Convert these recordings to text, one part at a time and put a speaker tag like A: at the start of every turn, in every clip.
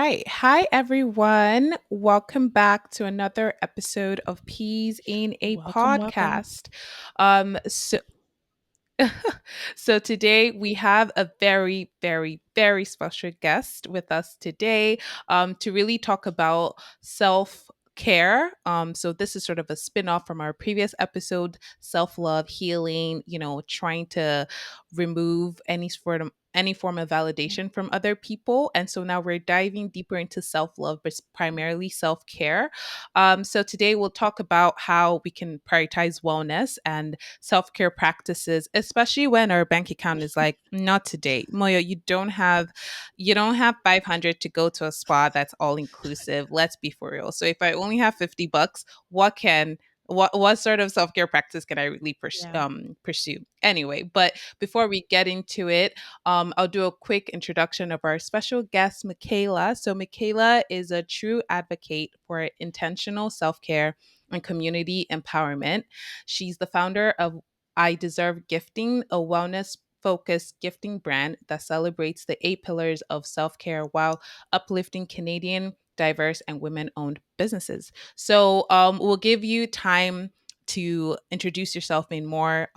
A: right. Hi, everyone. Welcome back to another episode of Peas in a
B: Welcome, welcome.
A: Podcast. So, so today we have a very, very, very special guest with us today to really talk about self care. So this is sort of a spin-off from our previous episode, self-love, healing, trying to remove any form of validation from other people. And so now we're diving deeper into self-love, but primarily self-care. So today we'll talk about how we can prioritize wellness and self care practices, especially when our bank account is like, not today. Moyo, you don't have 500 to go to a spa that's all inclusive. Let's be for real. So if I only have $50, what sort of self care practice can I really
B: Yeah.
A: pursue? Anyway, but before we get into it, I'll do a quick introduction of our special guest, Mikhailla. So Mikhailla is a true advocate for intentional self care and community empowerment. She's the founder of I Deserve Gifting, a wellness focused gifting brand that celebrates the 8 pillars of self care while uplifting Canadian, diverse, and women owned businesses. So we'll give you time to introduce yourself in more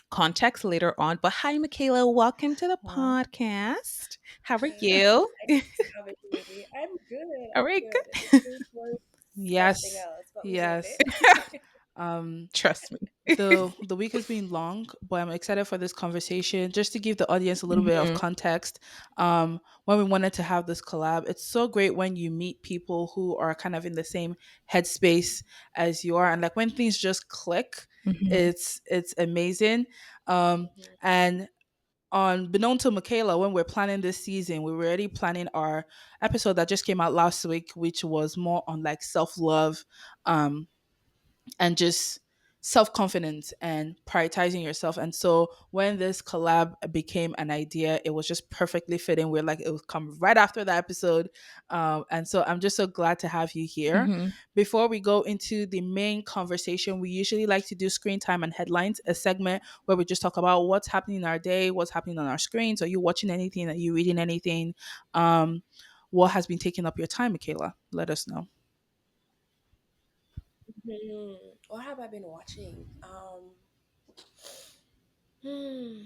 A: context later on. But hi, Michaela. Welcome to the
B: Hi.
A: podcast. How are you?
C: Thank you for having me. I'm good.
A: All
C: I'm
A: right,
C: good. The
A: good.
C: truth was something
B: Yes.
C: else, but we made
B: Yes.
C: it.
B: Um,
A: Trust me.
B: the week has been long, but I'm excited for this conversation. Just to give the audience a little bit of
A: Mhm.
B: context, when we wanted to have this collab, it's so great when you meet people who are kind of in the same headspace as you are, and like when things just click,
A: Mhm.
B: it's amazing.
C: Mhm.
B: And unbeknown to Michaela, when we're planning this season, we were already planning our episode that just came out last week, which was more on like self love, um, and just self confidence and prioritizing yourself. And so when this collab became an idea, it was just perfectly fitting. We're like, it would come right after the episode. And so I'm just so glad to have you here.
A: Mhm.
B: Before we go into the main conversation, we usually like to do screen time and headlines, a segment where we just talk about what's happening in our day, what's happening on our screens. Are you watching anything? Are you reading anything? Um, what has been taking up your time, Michaela? Let us know.
C: What have I been watching? Hmm.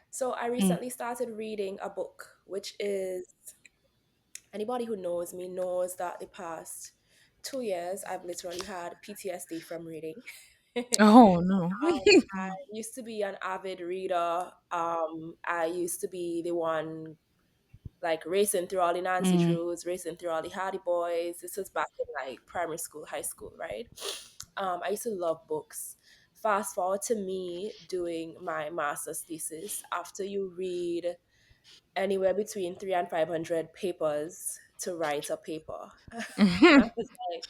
C: So I
B: Mm,
C: recently started reading a book, which is anybody who knows me knows that the past 2 years I've literally had PTSD from reading.
A: Oh no.
C: I used to be an avid reader. I used to be the one like racing through all the Nancy
B: mm,
C: Drews, racing through all the Hardy Boys. This was back in like primary school, high school, right? I used to love books. Fast forward to me doing my master's thesis. After you read anywhere between 300 and 500 papers to write a paper, I
A: Mhm.
C: was like,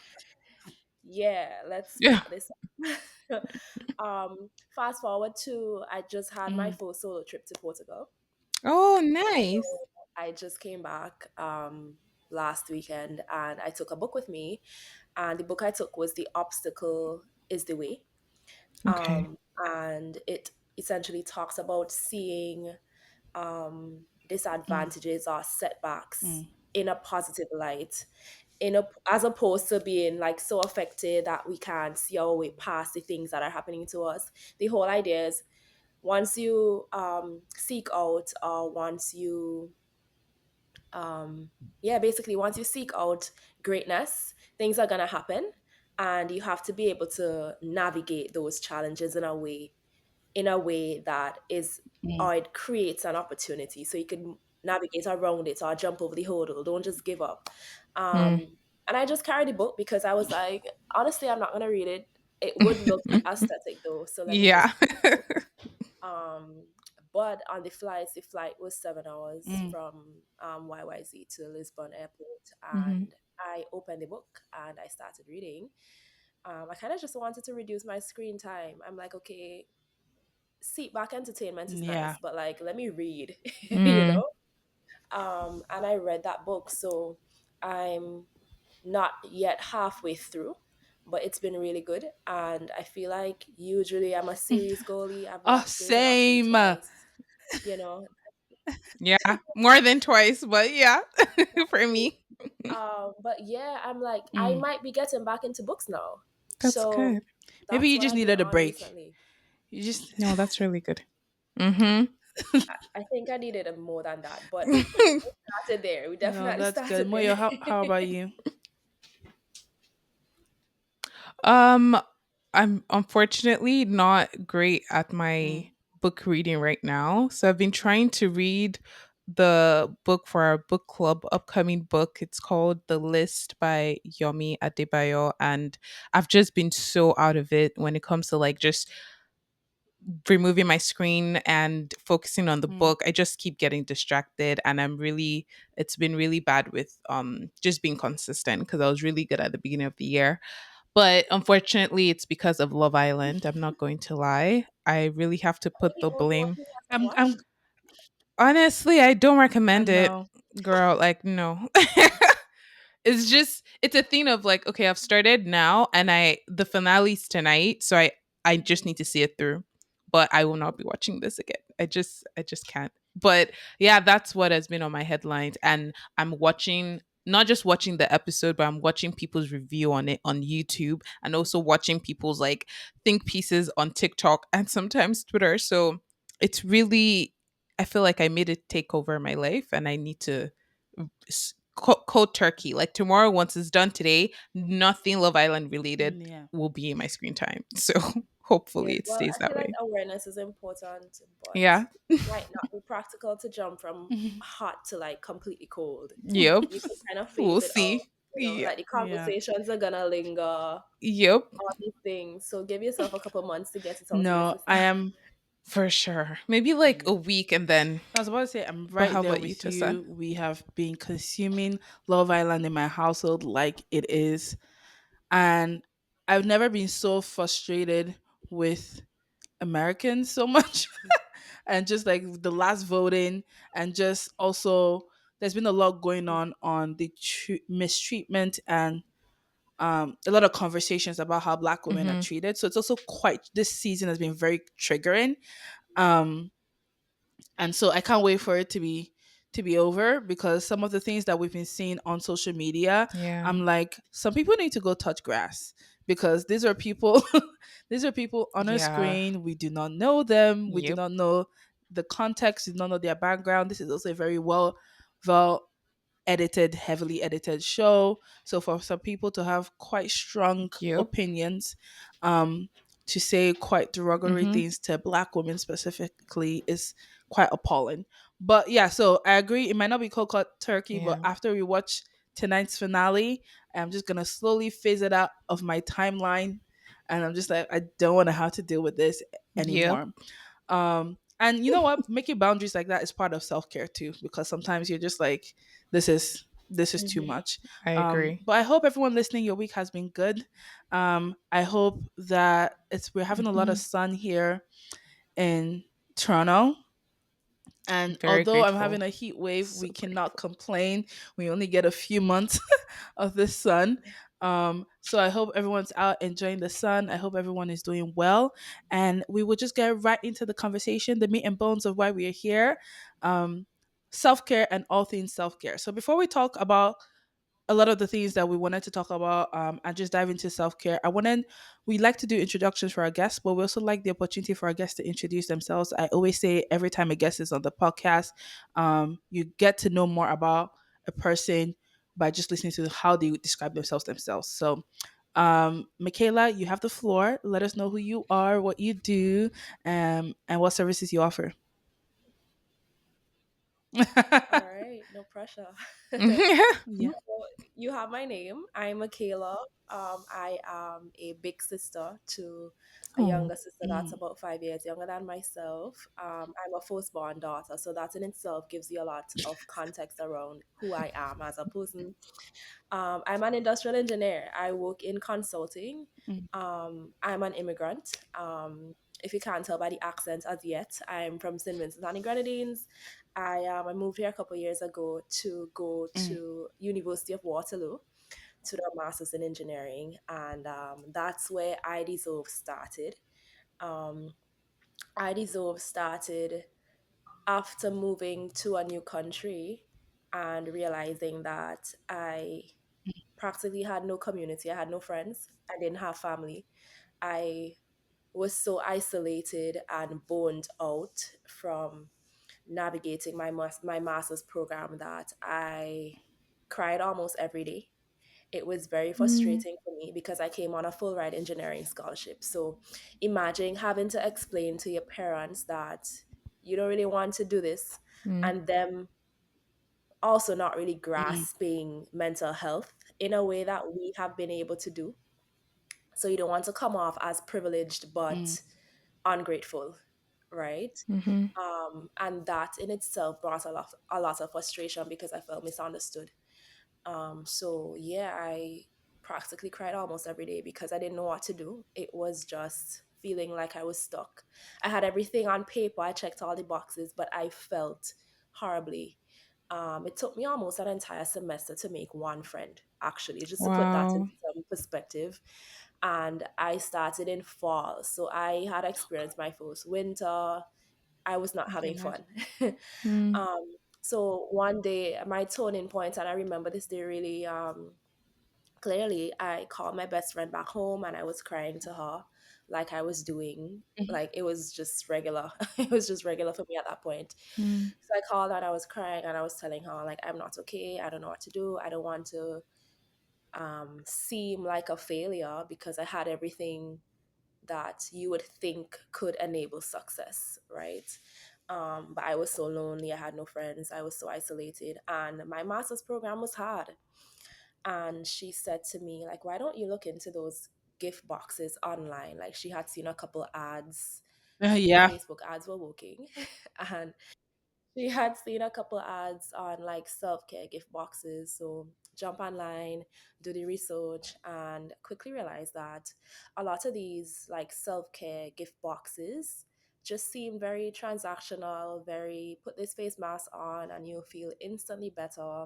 C: yeah, let's
A: Yeah.
C: pack this up. Fast forward to I just had my
B: mm.
C: full solo trip to Portugal.
A: Oh,
C: So
A: nice.
C: I just came back last weekend and I took a book with me. And the book I took was The Obstacle is the Way.
A: Okay.
C: And it essentially talks about seeing
B: Mm,
C: disadvantages or setbacks
B: mm,
C: in a positive light, as opposed to being like so affected that we can't see our way past the things that are happening to us. The whole idea is once you seek out, or once you yeah, basically once you seek out greatness, things are going to happen, and you have to be able to navigate those challenges in a way that is,
B: mm,
C: or it creates an opportunity so you can navigate around it or jump over the hurdle. Don't just give up.
A: Mm.
C: And I just carried the book because I was like, honestly, I'm not going to read it. It would look aesthetic though, so let me
A: Yeah.
C: just read it. um, but on the flight was 7 hours
B: mm.
C: from YYZ to Lisbon Airport,
A: Mhm.
C: and I opened the book and I started reading. I kind of just wanted to reduce my screen time. I'm like, okay, seat back entertainment is
B: Yeah.
C: nice, but like, let me read, you
A: Mm.
C: know? And I read that book, so I'm not yet halfway through, but it's been really good. And I feel like usually I'm a series goalie. I've
B: Oh,
C: watched Grey's Anatomy
B: same.
C: twice, you know.
A: Yeah, more than twice, but yeah, for me.
C: But yeah, I'm like, I
B: Mm.
C: might be getting back into books now.
A: That's
C: So
A: good.
B: Maybe
C: that's
B: you
C: what
B: just
C: I've been
B: needed a
C: on
B: break.
C: recently.
B: You just
A: No, that's really good. Mm-hmm.
C: I think I needed a more than that, but started there. We
B: no,
C: definitely
B: that's good.
C: started there.
B: Moyo, how about you?
A: Um, I'm unfortunately not great at
B: Mm.
A: my book reading right now. So I've been trying to read the book for our book club upcoming book. It's called The List by Yomi Adebayo. And I've just been so out of it when it comes to like just removing my screen and focusing on the
B: Mm.
A: book. I just keep getting distracted and it's been really bad with just being consistent because I was really good at the beginning of the year. But unfortunately, it's because of Love Island. I'm not going to lie. I really have to
C: I
A: put
C: didn't
A: the
C: know you
A: blame.
C: watching that to
B: I'm
C: watch.
A: Honestly, I don't
B: I
A: recommend it,
B: know.
A: girl. Like, no. It's just it's a thing of like, okay, I've started now and the finale's tonight, so I just
C: Mhm.
A: need to see it through. But I will not be watching this again. I just can't. But yeah, that's what has been on my headlines, and I'm watching, not just watching the episode, but I'm watching people's review on it on YouTube, and also watching people's like think pieces on TikTok and sometimes Twitter. So it's really, I feel like I made it take over my life and I need to cold turkey. Like tomorrow, once it's done today, nothing Love Island related
B: Mm, yeah.
A: will be in my screen time. So
C: Yeah,
A: hopefully it
C: well,
A: stays
C: I
A: that
C: feel like
A: way.
C: awareness is important, but
A: Yeah.
C: might not be practical to jump from hot to like completely cold.
A: Yep.
C: You can kind of
A: We'll
C: phase it out.
A: see. Yep.
C: Like the
B: Yeah.
C: conversations are gonna linger,
A: Yep.
C: all these things. So give yourself a couple months to get it out of your
B: No, I
C: system.
B: am.
A: For sure. Maybe like a
B: Yeah.
A: week and then.
B: I was about to say, I'm
A: But
B: right
A: how
B: there
A: about you,
B: with
A: Tessa?
B: you. We have been consuming Love Island in my household like it is. And I've never been so frustrated with Americans so much. And just like the last voting, and just also, there's been a lot going on the mistreatment and a lot of conversations about how Black women are
A: Mm-hmm.
B: treated. So it's also quite, this season has been very triggering. Um, and so I can't wait for it to be over, because some of the things that we've been seeing on social media,
A: Yeah.
B: I'm like, some people need to go touch grass, because these are people these are people on a
A: Yeah.
B: screen. We do not know them, we do
A: Yep.
B: not know the context, we do not know their background. This is also a very well edited, heavily edited show. So for some people to have quite strong
A: Yep.
B: opinions, um, to say quite derogatory
A: Mm-hmm.
B: things to Black women specifically is quite appalling. But yeah, so I agree. It might not be cold cut turkey, but
A: Yeah.
B: after we watch tonight's finale, I'm just gonna slowly phase it out of my timeline, and I'm just like, I don't want to have to deal with this
A: Yep.
B: anymore. And you know what? Making boundaries like that is part of self care too, because sometimes you're just like, this is too
C: Mhm.
B: much.
A: I agree.
B: But I hope everyone listening, your week has been good. I hope that we're having a lot of
A: Mm-hmm.
B: sun here in Toronto. And
A: Very
B: although I'm
A: grateful.
B: having a heat wave,
A: So
B: we cannot
A: grateful.
B: complain. We only get a few months of the sun. So I hope everyone's out enjoying the sun. I hope everyone is doing well. And we will just get right into the conversation, the meat and bones of why we are here. Um, Self care and all things self care. So before we talk about a lot of the things that we wanted to talk about, and just dive into self-care, we like to do introductions for our guests, but we also like the opportunity for our guests to introduce themselves. I always say, every time a guest is on the podcast, you get to know more about a person by just listening to how they describe themselves. So Michaela, you have the floor. Let us know who you are, what you do, and what services you offer.
C: All right, no pressure.
B: Yeah.
C: So you have my name. I'm Mikhailla. I am a big sister to a
A: Oh.
C: younger sister that's
B: Mm,
C: about 5 years younger than myself. I'm a firstborn daughter, so that in itself gives you a lot of context around who I am as a person. I'm an industrial engineer. I work in consulting.
B: mm,
C: I'm an immigrant. If you can't tell by the accent as yet, I'm from St. Vincent and the Grenadines. I moved here a couple years ago to go
B: mm,
C: to University of Waterloo to do a master's in engineering, and that's where I deserve started. Um, I deserve started after moving to a new country and realizing that I practically had no community, I had no friends, I didn't have family. I was so isolated and boned out from navigating my master's program that I cried almost every day. It was very
A: Mm,
C: frustrating for me because I came on a full ride engineering scholarship. So imagine having to explain to your parents that you don't really want to do this,
A: mm,
C: and them also not really
B: Mm,
C: grasping mental health in a way that we have been able to do. So you don't want to come off as privileged
B: mm,
C: but ungrateful, right?
A: mm-hmm.
C: And that in itself brought a lot of frustration because I felt misunderstood. So yeah, I practically cried almost every day because I didn't know what to do. It was just feeling like I was stuck. I had everything on paper, I checked all the boxes, but I felt horribly. It took me almost an entire semester to make one friend, actually, just to put that in
A: Wow.
C: some perspective. And I started in fall. So I had experienced my first winter. I was not
B: I can
C: having
B: imagine.
C: fun.
A: Mm,
C: So one day, my turning point, and I remember this day really clearly, I called my best friend back home and I was crying to her like I was doing.
B: Mhm.
C: Like it was just regular. It was just regular for me at that point.
A: mm,
C: So I called and I was crying and I was telling her, like, I'm not okay. I don't know what to do. I don't want to seem like a failure because I had everything that you would think could enable success, right? But I was so lonely. I had no friends. I was so isolated. And my master's program was hard. And she said to me, like, why don't you look into those gift boxes online? Like, she had seen a couple ads. The
B: Yeah.
C: Facebook ads were working. And she had seen a couple ads on like self-care gift boxes. So jump online, do the research, and quickly realize that a lot of these like self-care gift boxes just seem very transactional, very put this face mask on and you'll feel instantly better.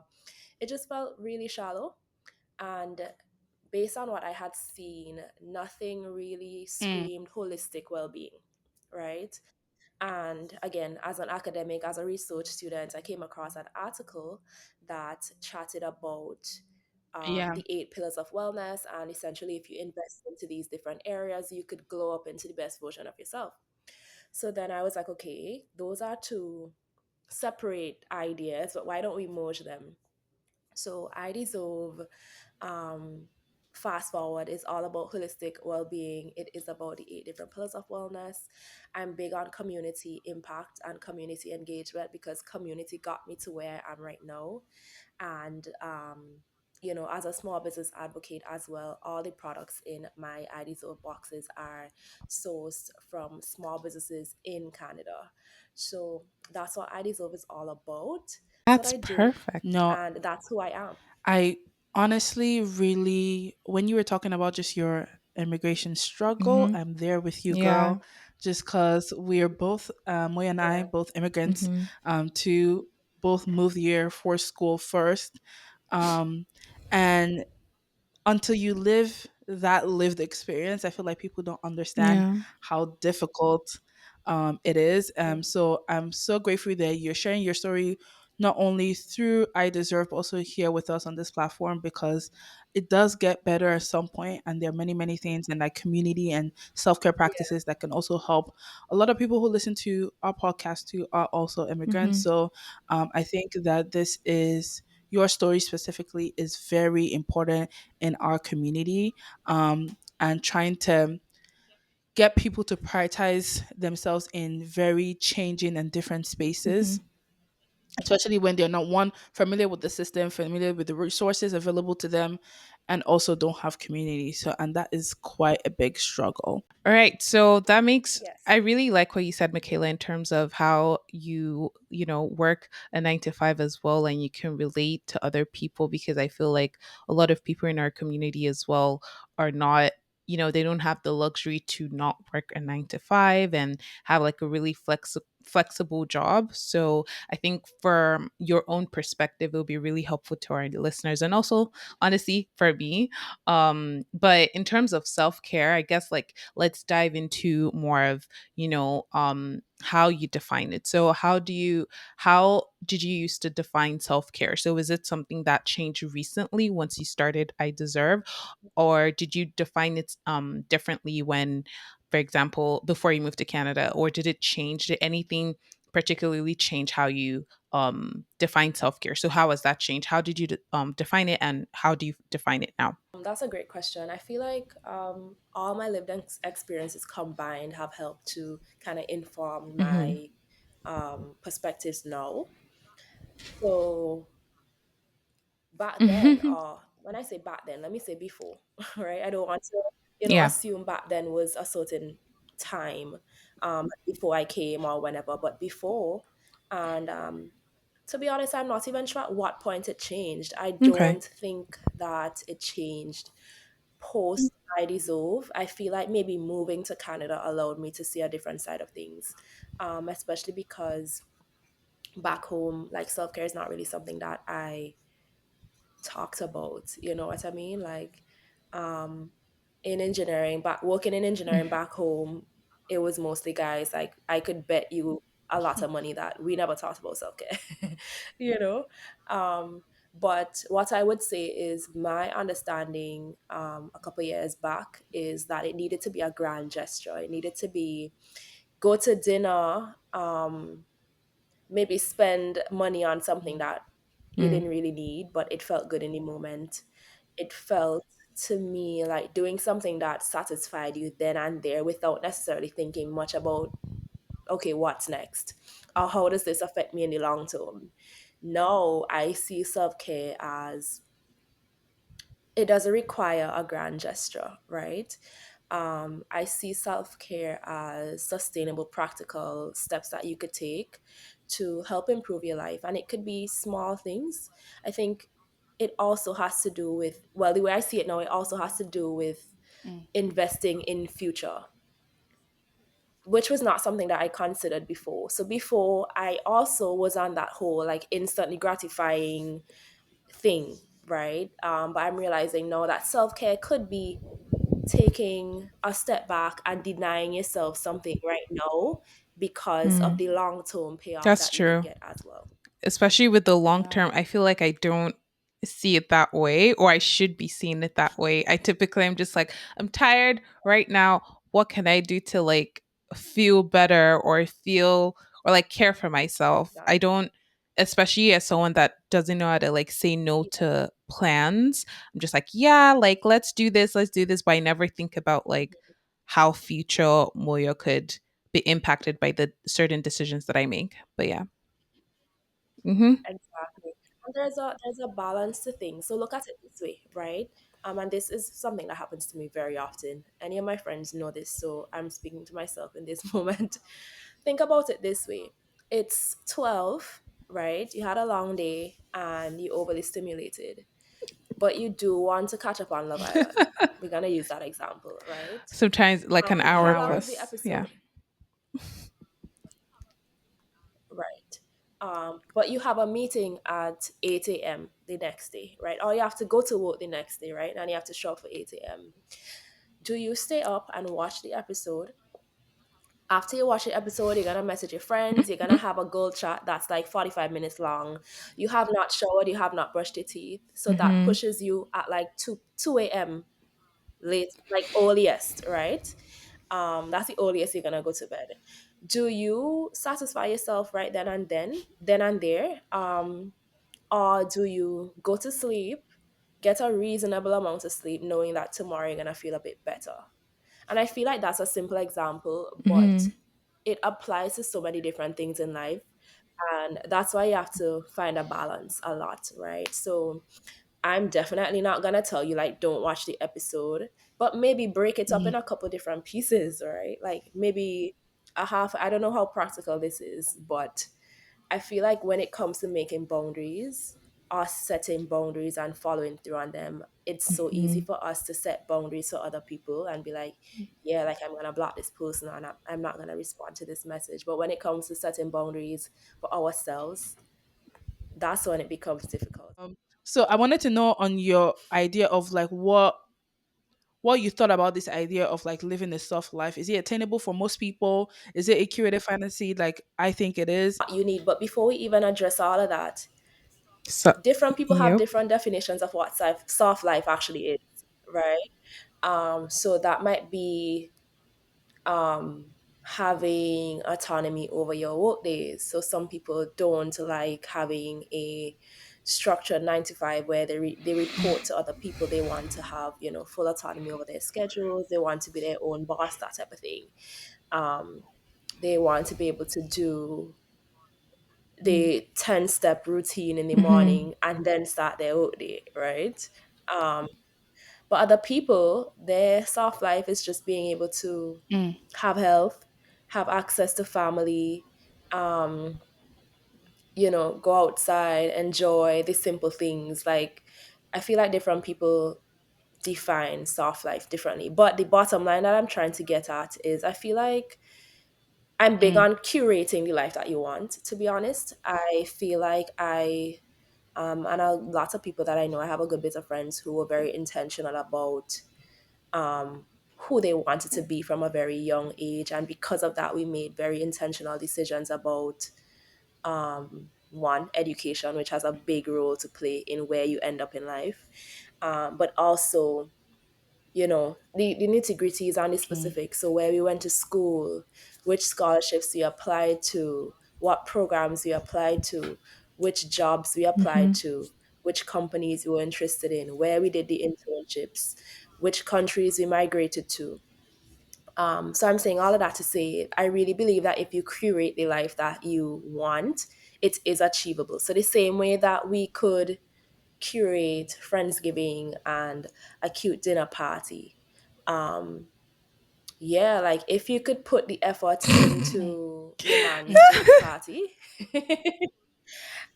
C: It just felt really shallow. And based on what I had seen, nothing really
B: Mm,
C: screamed holistic well-being, right? And again, as an academic, as a research student, I came across an article that chatted about
B: yeah.
C: the 8 pillars of wellness. And essentially, if you invest into these different areas, you could glow up into the best version of yourself. So then I was like, okay, those are two separate ideas, but why don't we merge them? So I deserve um, fast forward is all about holistic well-being. It is about the 8 different pillars of wellness. I'm big on community impact and community engagement because community got me to where I am right now. And as a small business advocate as well, all the products in my ID Zone boxes are sourced from small businesses in Canada. So that's what ID Zone is all about. That's what
A: that's
C: I do,
A: perfect.
B: No,
C: and that's who I am.
B: I honestly really, when you were talking about just your immigration struggle,
A: Mm-hmm.
B: I'm there with you,
A: Yeah.
B: girl. Just because we're both, Moy and I,
C: Yeah.
B: both immigrants,
A: Mm-hmm.
B: to both move here for school first. Um, and until you live that lived experience, I feel like people don't understand
A: Yeah.
B: how difficult it is.
C: Mm.
B: So I'm so grateful that you're sharing your story not only through I Deserve, but also here with us on this platform because it does get better at some point, and there are many, many things in like community and self care
C: Yeah.
B: practices that can also help a lot of people who listen to our podcast who are also immigrants.
A: Mm-hmm.
B: So I think that this is your story specifically is very important in our community, and trying to get people to prioritize themselves in very changing and different
A: Mm-hmm.
B: spaces, especially when they're not one familiar with the system, familiar with the resources available to them, and also don't have community. So, and that is quite a big struggle.
A: All right. So that makes
C: Yes.
A: I really like what you said, Michaela, in terms of how work a 9 to 5 as well and you can relate to other people because I feel like a lot of people in our community as well are not, they don't have the luxury to not work a 9 to 5 and have like a really flexible job. So I think from your own perspective, it'll be really helpful to our listeners and also honestly for me. But in terms of self-care, I guess like let's dive into more of, how you define it. So how did you used to define self-care? So is it something that changed recently once you started I Deserve? Or did you define it differently when, for example, before you moved to Canada? Or did it change? Did anything particularly change how you define self-care? So how has that changed? How did you define it, and how do you define it now?
C: That's a great question. I feel like all my lived experiences combined have helped to kind of inform
A: Mm-hmm.
C: my perspectives now. So back then, or when I say back then, let me say before, right? I don't want to,
A: Yeah.
C: assume back then was a certain time before I came or whenever, but before. And to be honest, I'm not even sure at what point it changed. I
A: Okay.
C: don't think that it changed post I Deserve. I feel like maybe moving to Canada allowed me to see a different side of things, especially because back home, like self care is not really something that I talked about. You know what I mean? Like um, in engineering, back working in engineering back home, it was mostly guys. Like I could bet you a lot of money that we never talked about self care. you know. Um, but what I would say is my understanding a couple years back is that it needed to be a grand gesture. It needed to be go to dinner, maybe spend money on something that you
A: Mm.
C: didn't really need, but it felt good in the moment. It felt to me like doing something that satisfied you then and there without necessarily thinking much about, okay, what's next? Or how does this affect me in the long term? No, I see self care as it doesn't require a grand gesture, right? I see self care as sustainable, practical steps that you could take to help improve your life. And it could be small things. I think it also has to do with, well, the way I see it now, it also has to do with
B: Mm.
C: investing in future, which was not something that I considered before. So before, I also was on that whole like instantly gratifying thing, right? But I'm realizing now that self care could be taking a step back and denying yourself something right now because of
A: Mm.
C: the long term payoff
A: That's
C: that you could
A: true.
C: get as well.
A: Especially with the long
B: Yeah.
A: term, I feel like I don't see it that way, or I should be seeing it that way. I typically am just like, I'm tired right now. What can I do to like feel better or feel or like care for myself? I
C: Exactly.
A: don't, especially as someone that doesn't know how to like say no
C: Yeah.
A: to plans. I'm just like, yeah, like let's do this, but I never think about like how future Moyo could be impacted by the certain decisions that I make. But yeah. Mm-hmm.
C: Exactly. And there's a balance to things. So look at it this way, right? And this is something that happens to me very often. Any of my friends know this, so I'm speaking to myself in this moment. Think about it this way. It's 12, right? You had a long day and you overly stimulated, but you do want to catch up on Love Island. We're gonna use that example, right?
A: Sometimes like an
C: How
A: hour
C: long
B: Yeah.
C: is the
A: plus. Yeah.
C: episode? Right. But you have a meeting at 8 a.m. the next day, right? Or you have to go to work the next day, right? And you have to show up for 8 a.m. Do you stay up and watch the episode? After you watch the episode, you're gonna message your friends, you're gonna have a girl chat that's like 45 minutes long. You have not showered, you have not brushed your teeth. So that
A: Mm-hmm.
C: pushes you at like 2 a.m. late, like earliest, right? That's the earliest you're gonna go to bed. Do you satisfy yourself right then and there? Or do you go to sleep, get a reasonable amount of sleep, knowing that tomorrow you're gonna feel a bit better? And I feel like that's a simple example, but
A: Mm-hmm.
C: it applies to so many different things in life. And that's why you have to find a balance a lot, right? So I'm definitely not gonna tell you like don't watch the episode, but maybe break it up in a couple different pieces, right? Like maybe a half. I don't know how practical this is, but I feel like when it comes to making boundaries, us setting boundaries and following through on them. It's so easy
A: Mhm.
C: for us to set boundaries for other people and be like, yeah, like I'm gonna block this person and I'm not gonna respond to this message. But when it comes to setting boundaries for ourselves, that's when it becomes difficult.
B: Um, so I wanted to know on your idea of like what you thought about this idea of like living a soft life. Is it attainable for most people? Is it a curated fantasy? Like I think it is.
C: What you need, but before we even address all of that,
A: So,
C: different people have
A: yep.
C: different definitions of what soft life actually is, right? So that might be um, having autonomy over your work days. So some people don't like having a structured 9 to 5 where they report to other people. They want to have, full autonomy over their schedules. They want to be their own boss, that type of thing. Um, they want to be able to do the 10-step routine in the
A: Mhm.
C: morning and then start their work day, right? Um, but other people, their soft life is just being able to
B: Mm,
C: have health, have access to family, um, go outside, enjoy the simple things. Like, I feel like different people define soft life differently. But the bottom line that I'm trying to get at is I feel like I'm big
B: mm,
C: on curating the life that you want, to be honest. I feel like and lots of people that I know, I have a good bit of friends who were very intentional about who they wanted to be from a very young age. And because of that, we made very intentional decisions about one, education, which has a big role to play in where you end up in life, but also, the nitty gritties and the
B: mm,
C: specifics. So, where we went to school, which scholarships we applied to, what programs we applied to, which jobs we applied
A: Mhm.
C: to, which companies we were interested in, where we did the internships, which countries we migrated to. So I'm saying all of that to say, I really believe that if you curate the life that you want, it is achievable. So the same way that we could curate Friendsgiving and a cute dinner party, um, yeah, like if you could put the effort
B: mm,
C: into your man's sleep party, and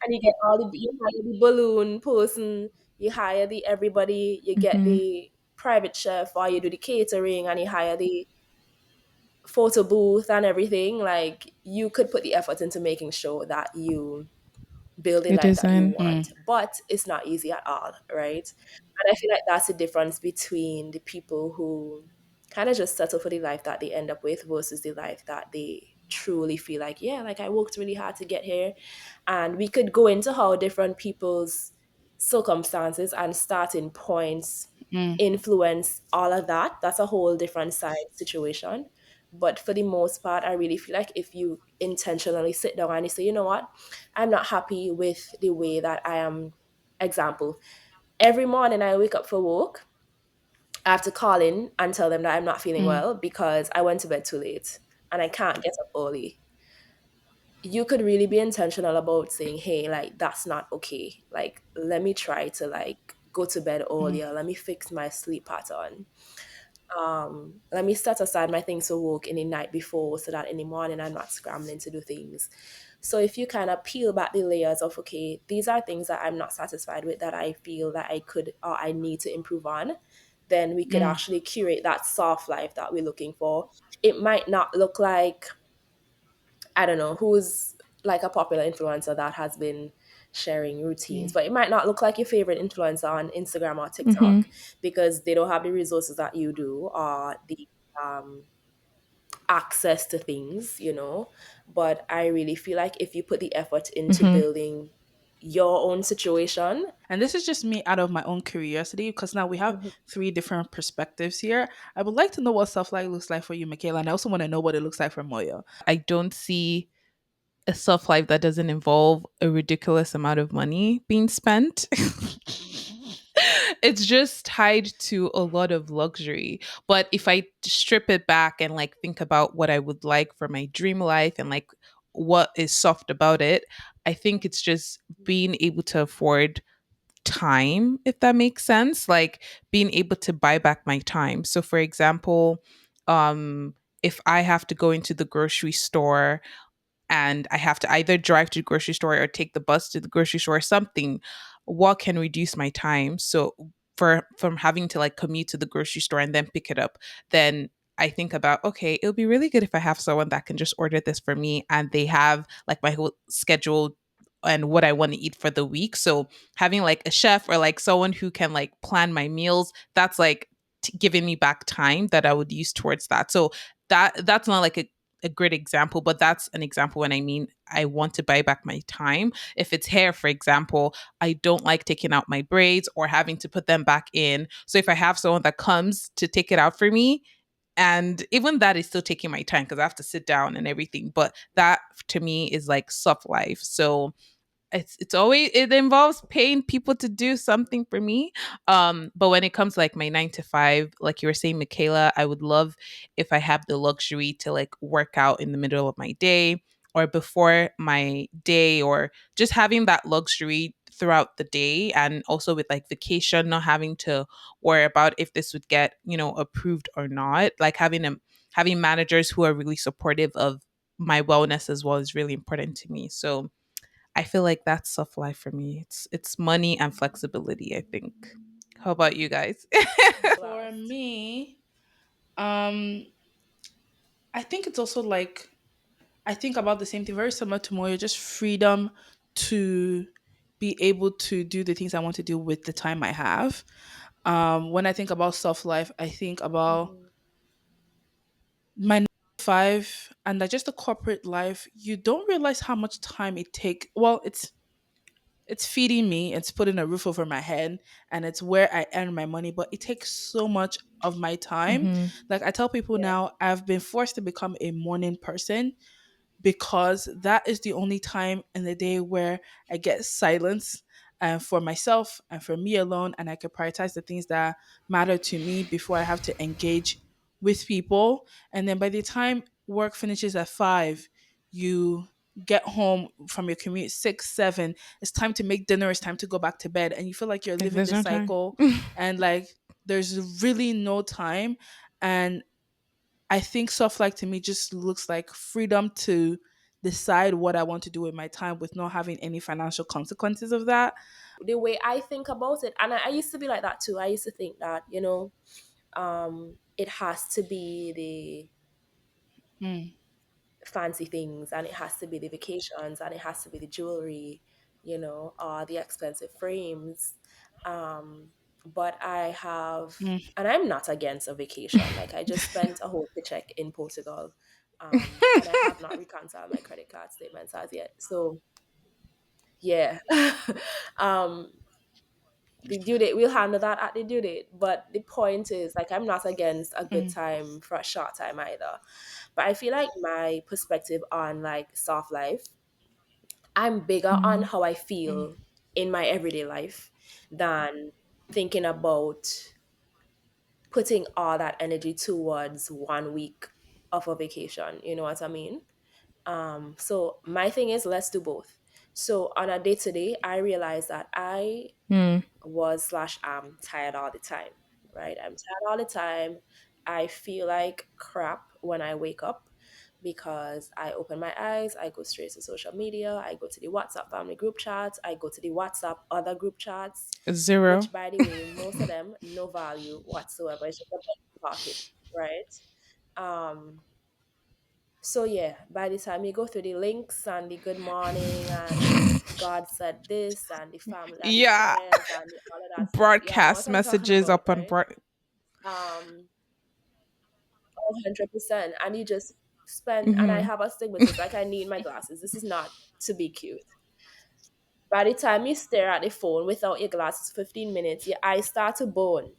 C: you get you hire the balloon person, you hire the everybody, you get
A: Mhm.
C: the private chef, or you do the catering, and you hire the photo booth and everything. Like you could put the effort into making sure that you build a
A: It
C: life that you
A: isn't.
B: mm,
C: want, but it's not easy at all, right? And I feel like that's the difference between the people who kind of just settle for the life that they end up with versus the life that they truly feel like, yeah, like I worked really hard to get here. And we could go into how different people's circumstances and starting points
B: mm,
C: influence all of that. That's a whole different side situation. But for the most part, I really feel like if you intentionally sit down and you say, you know what, I'm not happy with the way that I am. Example, every morning I wake up for work, I have to call in and tell them that I'm not feeling
B: mm,
C: well because I went to bed too late and I can't get up early. You could really be intentional about saying, hey, like that's not okay. Like, let me try to like go to bed
B: mm,
C: earlier. Let me fix my sleep pattern. Let me set aside my things for work in the night before so that in the morning I'm not scrambling to do things. So if you kind of peel back the layers of, okay, these are things that I'm not satisfied with that I feel that I could or I need to improve on, then we could
B: mm,
C: actually curate that soft life that we're looking for. It might not look like, I don't know, who's like a popular influencer that has been sharing routines,
B: mm,
C: but it might not look like your favorite influencer on Instagram or
A: Mhm.
C: TikTok because they don't have the resources that you do or the um, access to things. But I really feel like if you put the effort into
A: Mhm.
C: building your own situation.
B: And this is just me out of my own curiosity because now we have
C: Mhm.
B: three different perspectives here. I would like to know what self life looks like for you, Michaela, and I also want to know what it looks like for Moyo.
A: I don't see a soft life that doesn't involve a ridiculous amount of money being spent. It's just tied to a lot of luxury. But if I strip it back and like think about what I would like for my dream life and like what is soft about it, I think it's just being able to afford time, if that makes sense. Like being able to buy back my time. So for example, if I have to go into the grocery store and I have to either drive to the grocery store or take the bus to the grocery store or something, what can reduce my time. So for from having to like commute to the grocery store and then pick it up, then I think about, okay, it would be really good if I have someone that can just order this for me and they have like my whole schedule and what I want to eat for the week. So having like a chef or like someone who can like plan my meals, that's like giving me back time that I would use towards that. So that's not like a great example, but that's an example when I mean I want to buy back my time. If it's hair, for example, I don't like taking out my braids or having to put them back in. So if I have someone that comes to take it out for me, and even that is still taking my time because I have to sit down and everything. But that to me is like soft life. So it's always it involves paying people to do something for me, but when it comes to like my 9 to 5, like you were saying, Michaela, I would love if I have the luxury to like work out in the middle of my day or before my day, or just having that luxury throughout the day, and also with like vacation, not having to worry about if this would get, approved or not, like having managers who are really supportive of my wellness as well is really important to me. So I feel like that's soft life for me. It's money and flexibility, I think. How about you guys?
B: For me, um, I think it's also like I think about the same thing, very similar to Moyo, just freedom to be able to do the things I want to do with the time I have. When I think about soft life, I think about
C: Mhm.
B: my 9 to 5 and like just the corporate life. You don't realize how much time it take. Well, it's feeding me, it's putting a roof over my head, and it's where I earn my money, but it takes so much of my time.
A: Mm-hmm.
B: Like I tell people
C: Yeah.
B: now, I've been forced to become a morning person because that is the only time in the day where I get silence for myself and for me alone, and I can prioritize the things that matter to me before I have to engage with people. And then by the time work finishes at 5, you get home from your commute 6, 7. It's time to make dinner. It's time to go back to bed, and you feel like you're
A: Like
B: living
A: there's
B: this
A: no time.
B: cycle, and like there's really no time. And I think soft like to me just looks like freedom to decide what I want to do with my time with not having any financial consequences of that.
C: The way I think about it, and I used to be like that too. I used to think that, it has to be the
B: Mm,
C: fancy things, and it has to be the vacations, and it has to be the jewelry, or the expensive frames. But I have,
B: mm,
C: and I'm not against a vacation. Like I just spent a whole paycheck in Portugal, and I have not reconciled my credit card statements as yet. So yeah, um, the due date, we'll handle that at the due date. But the point is, like, I'm not against a good
B: mm,
C: time for a short time either. But I feel like my perspective on like soft life, I'm bigger on
A: Mm.
C: how I
B: mm,
C: feel in my everyday life than thinking about putting all that energy towards 1 week of a vacation. You know what I mean? So my thing is, let's do both. So on a day to day, I realize that I
A: Mm.
C: was slash am tired all the time, right? I'm tired all the time. I feel like crap when I wake up because I open my eyes, I go straight to social media, I go to the WhatsApp family group chats, I go to the WhatsApp other group chats,
A: Zero.
C: which by the way, most of them no value whatsoever. It's just a blank pocket, right? Um, so yeah, by the time you go through the links and the good morning and God said this and the family and the
A: Yeah.
C: prayers and all of that stuff, y'all know
A: Broadcast
C: what I'm talking
A: messages
C: about,
A: up on
C: right? Um, 100%. And you just spend, and I
A: Mm-hmm.
C: have astigmatism, like I need my glasses. This is not to be cute. By the time you stare at the phone without your glasses 15 minutes, your eyes start to burn.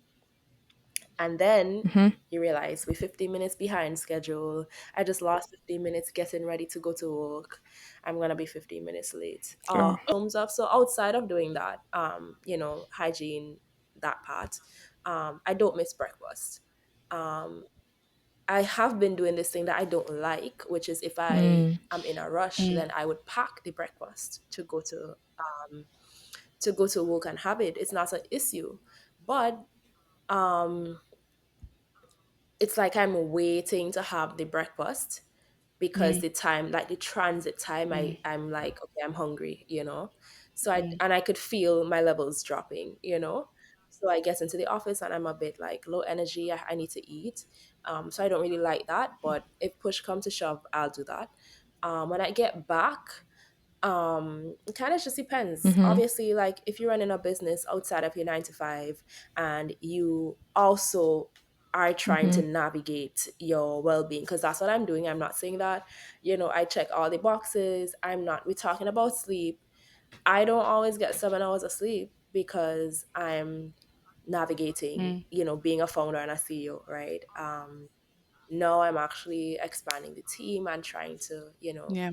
C: And then
A: Mm-hmm.
C: you realize we're 15 minutes behind schedule. I just lost 15 minutes getting ready to go to work. I'm gonna be 15 minutes late.
A: Oh.
C: Terms of, so outside of doing that, hygiene, that part, I don't miss breakfast. Um, I have been doing this thing that I don't like, which is if I
A: Mm.
C: am in a rush,
B: mm,
C: then I would pack the breakfast to go to work and have it. It's not an issue, but um it's like I'm waiting to have the breakfast because
B: mm,
C: the time, like the transit time,
B: mm,
C: I'm like, okay, I'm hungry. So I could feel my levels dropping, So I get into the office and I'm a bit like low energy. I need to eat. So I don't really like that. But if push comes to shove, I'll do that. When I get back, it kind of just depends.
A: Mhm.
C: Obviously, like if you're running a business outside of your 9 to 5 and you also are trying to
A: Mhm.
C: navigate your well-being, because that's what I'm doing. I'm not saying that, I check all the boxes. We're talking about sleep. I don't always get 7 hours of sleep because I'm navigating,
B: Mm.
C: being a founder and a CEO, right? Now I'm actually expanding the team and trying to,
B: Yeah.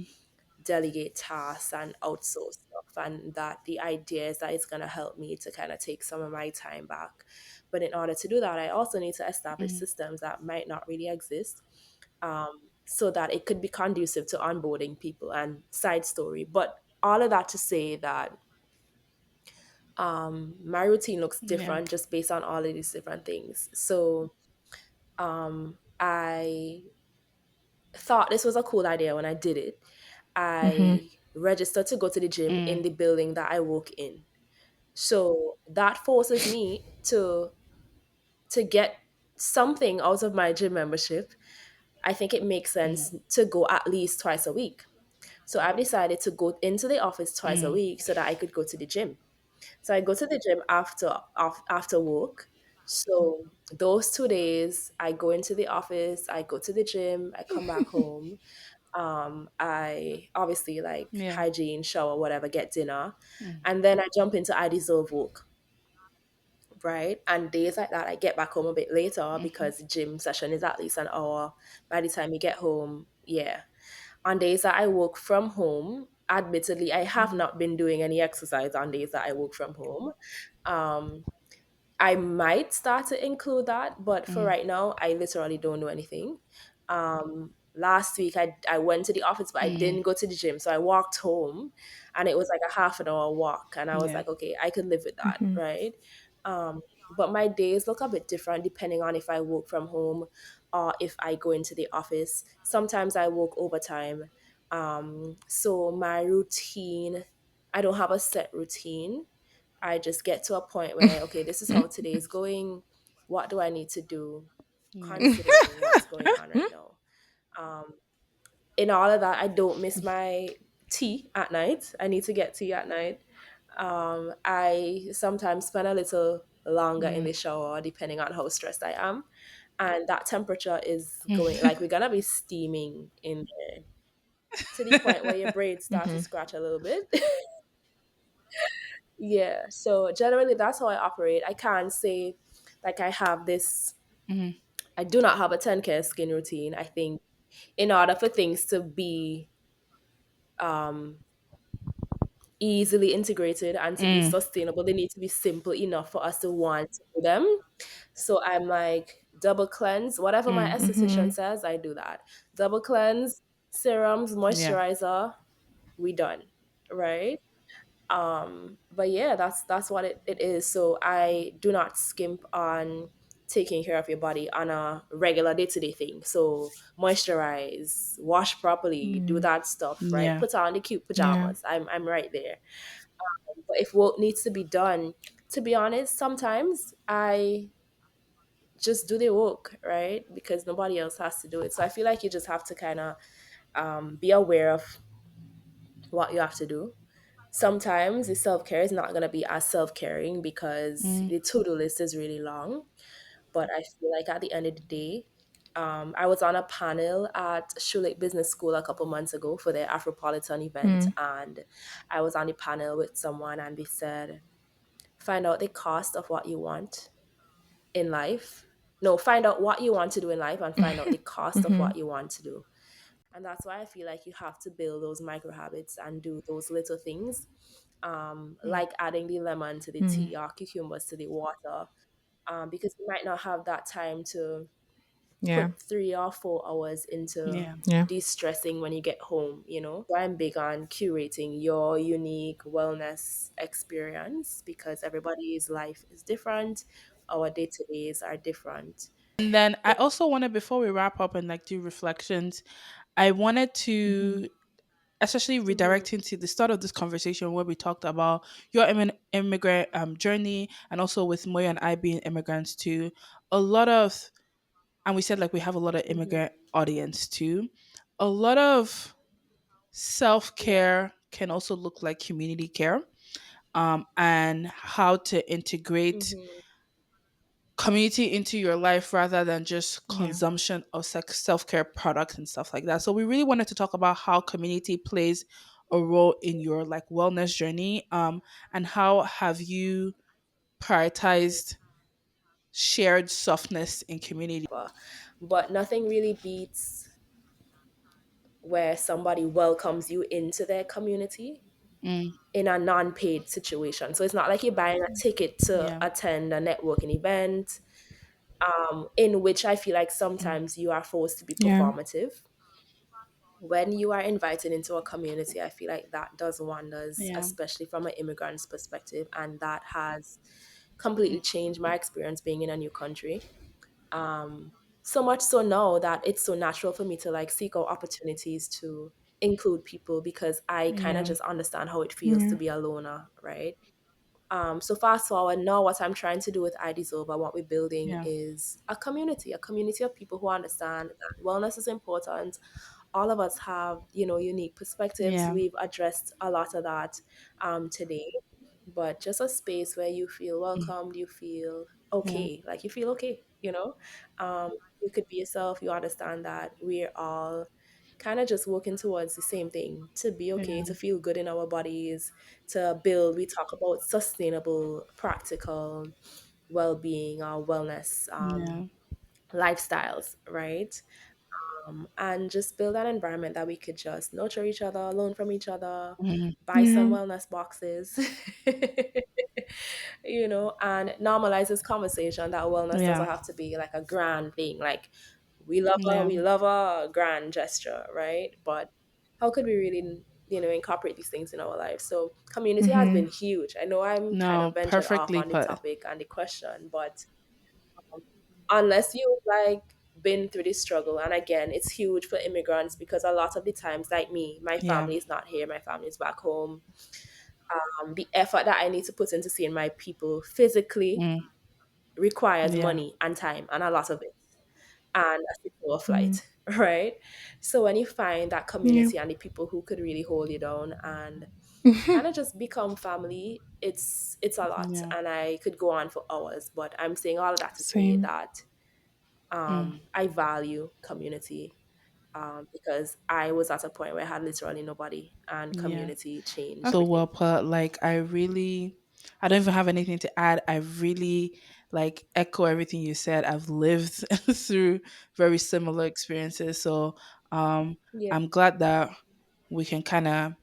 C: delegate tasks and outsource stuff. And that the idea is that it's going to help me to kind of take some of my time back. But in order to do that, I also need to establish
B: Mm.
C: systems that might not really exist, so that it could be conducive to onboarding people and side story. But all of that to say that my routine looks
B: Yeah.
C: different just based on all of these different things. So I thought this was a cool idea when I did it.
A: Mhm.
C: I registered to go to the gym
B: Mm.
C: in the building that I work in. So that forces me to get something out of my gym membership. I think it makes
B: Mm.
C: sense to go at least twice a week. So I've decided to go into the office twice a
B: Mm.
C: week so that I could go to the gym. So I go to the gym after work. So those 2 days, I go into the office, I go to the gym, I come back home. I obviously like
B: Yeah.
C: hygiene, shower, whatever, get dinner,
B: Mm.
C: and then I jump into I deserve work, right? And days like that, I get back home a bit later
B: Mhm.
C: because the gym session is at least an hour. By the time you get home, yeah. On days that I work from home, admittedly, I have
B: Mm.
C: not been doing any exercise on days that I work from home. Um, I might start to include that, but for
B: Mm.
C: right now, I literally don't know anything. Last week, I went to the office, but I
B: Mm.
C: didn't go to the gym. So I walked home and it was like a half an hour walk. And I was
B: Yeah.
C: like, okay, I could live with that,
A: Mhm.
C: right? But my days look a bit different depending on if I work from home or if I go into the office. Sometimes I work overtime. So my routine, I don't have a set routine. I just get to a point where, okay, this is how today is going. What do I need to do
B: Yeah.
C: considering what's going on right now? Um, in all of that, I don't miss my tea at night. I need to get tea at night. I sometimes spend a little longer in
B: Mm.
C: the shower depending on how stressed I am. And that temperature is going, like, we're going to be steaming in there to the point where your braids start to
A: Mhm.
C: scratch a little bit. Yeah. So generally, that's how I operate. I can't say like I have this,
B: Mm.
C: I do not have a 10K skin routine. I think in order for things to be um, easily integrated and to be
B: Mm.
C: sustainable, they need to be simple enough for us to want to do them. So I'm like double cleanse, whatever my
B: Mm.
C: esthetician
A: Mhm.
C: says, I do that. Double cleanse, serums,
B: Yeah.
C: moisturizer, we done, right? But yeah, that's what it is. So I do not skimp on taking care of your body on a regular day-to-day thing. So moisturize, wash properly, do
A: Mm.
C: that stuff, right?
B: Yeah.
C: Put on the cute
A: Yeah.
C: pajamas. I'm right there. But if work needs to be done, to be honest, sometimes I just do the work, right? Because nobody else has to do it. So I feel like you just have to kind of be aware of what you have to do. Sometimes the self care is not going to be as self caring because
B: Mm.
C: the to do list is really long. But I feel like at the end of the day, I was on a panel at Schulich Business School a couple months ago for their Afropolitan event,
A: Mm.
C: and I was on the panel with someone, and they said, "Find out the cost of what you want in life. No, find out what you want to do in life, and find out the cost of
A: Mhm.
C: what you want to do." And that's why I feel like you have to build those micro habits and do those little things,
B: Mm.
C: like adding the lemon to the
A: Mm.
C: tea or cucumbers to the water, because you might not have that time to
A: Yeah.
C: put 3 or 4 hours into
B: Yeah.
A: Yeah.
C: de-stressing when you get home. So I'm big on curating your unique wellness experience because everybody's life is different. Our day-to-days are different.
B: And then I also wanted, before we wrap up and like do reflections, I wanted
C: Mhm.
B: to especially
C: Mm-hmm.
B: redirecting to the start of this conversation where we talked about your immigrant journey, and also with Moy and I being immigrants too. A lot of, and we said like we have a lot of
C: Mm-hmm.
B: immigrant audience too. A lot of self
C: Yeah.
B: care can also look like community care, and how to integrate
C: Mm-hmm.
B: community into your life rather than just
A: Yeah.
B: consumption of self-care products and stuff like that. So we really wanted to talk about how community plays a role in your like wellness journey, and how have you prioritized shared softness in community.
C: But nothing really beats where somebody welcomes you into their community
B: Mm,
C: in a non-paid situation. So it's not like you're buying a ticket to
B: yeah.
C: attend a networking event, in which I feel like
B: Mm,
C: sometimes you are forced to be
A: Yeah.
C: performative. When you are invited into a community, I feel like that does wonders,
B: yeah.
C: especially from an immigrant's perspective. And that has completely changed my experience being in a new country. Um, so much so now that it's so natural for me to like seek out opportunities to include people because I kind of
B: Yeah.
C: just understand how it feels to
A: Yeah.
C: be a loner, right? So fast forward now, what I'm trying to do with IDs Over, what we're building
B: Yeah.
C: is a community of people who understand that wellness is important. All of us have, unique perspectives.
B: Yeah.
C: We've addressed a lot of that today, but just a space where you feel
B: Mm,
C: welcomed, you feel
B: yeah.
C: okay, like you feel okay, you could be yourself. You understand that we're all kind of just working towards the same thing, to be okay,
B: Yeah.
C: to feel good in our bodies, to build. We talk about sustainable, practical well-being or wellness
B: Yeah.
C: lifestyles, right? And just build an environment that we could just nurture each other, learn from each other,
B: Mm,
C: buy some
A: Yeah.
C: wellness boxes, and normalize this conversation that wellness doesn't
B: yeah.
C: have to be like a grand thing. Like
B: Yeah.
C: we love a grand gesture, right? But how could we really, incorporate these things in our lives? So community has
A: Mm-hmm.
C: been huge. I know I'm kind of
B: No,
C: ventured off
B: perfectly
C: on the
B: put.
C: topic and the question, but unless you've like been through this struggle, and again it's huge for immigrants because a lot of the times, like me, my
B: Yeah.
C: family is not here, my family is back home. The effort that I need to put into seeing my people physically
B: Mm,
C: requires
B: yeah.
C: money and time, and a lot of it, and a 6 hour
A: Mm.
C: flight, right? So when you find that
A: Yeah.
C: community and the people who could really hold you down and kind of just become family, it's a lot,
B: Yeah.
C: and I could go on for hours, but I'm saying all of that to say
A: Same.
C: that
B: Mm,
C: I value community, because I was at a point where I had literally nobody, and
B: yeah.
C: community changed
B: So well
C: everything.
B: put. Like I don't even have anything to add. I really like echo everything you said. I've lived through very similar experiences. So um
C: Yeah.
B: I'm glad that we can kind of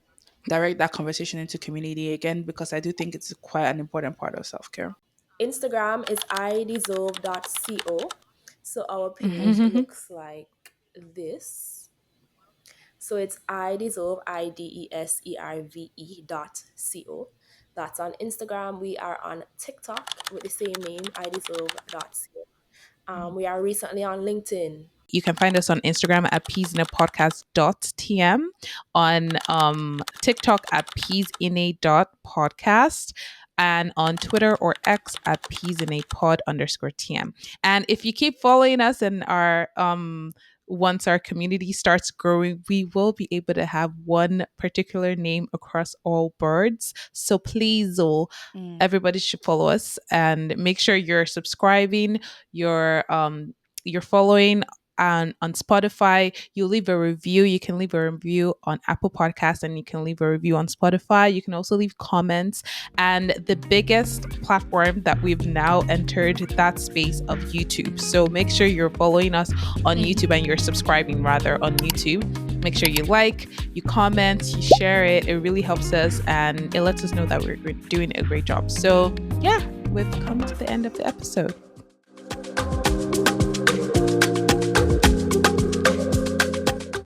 B: direct that conversation into community again, because I do think it's quite an important part of self-care.
C: Instagram is ideserve.co. So our page
B: Mm-hmm.
A: Mm-hmm.
C: looks like this. So it's ideserve.co. That's on Instagram. We are on TikTok with the same name, ideserve.co. We are recently on LinkedIn.
A: You can find us on Instagram at PeasInAPodcast.tm, on TikTok at PeasInA.podcast, and on Twitter or X at PeasInAPod_TM. And if you keep following us and our once our community starts growing, we will be able to have one particular name across all birds. So please, oh,
B: Mm,
A: everybody should follow us and make sure you're subscribing, you're following on Spotify. You leave a review. You can leave a review on Apple Podcasts, and you can leave a review on Spotify. You can also leave comments. And the biggest platform that we've now entered, that space of YouTube. So make sure you're following us on
B: mm,
A: YouTube and you're subscribing rather on YouTube. Make sure you like, you comment, you share it. It really helps us and it lets us know that we're doing a great job. So yeah, we've come to the end of the episode.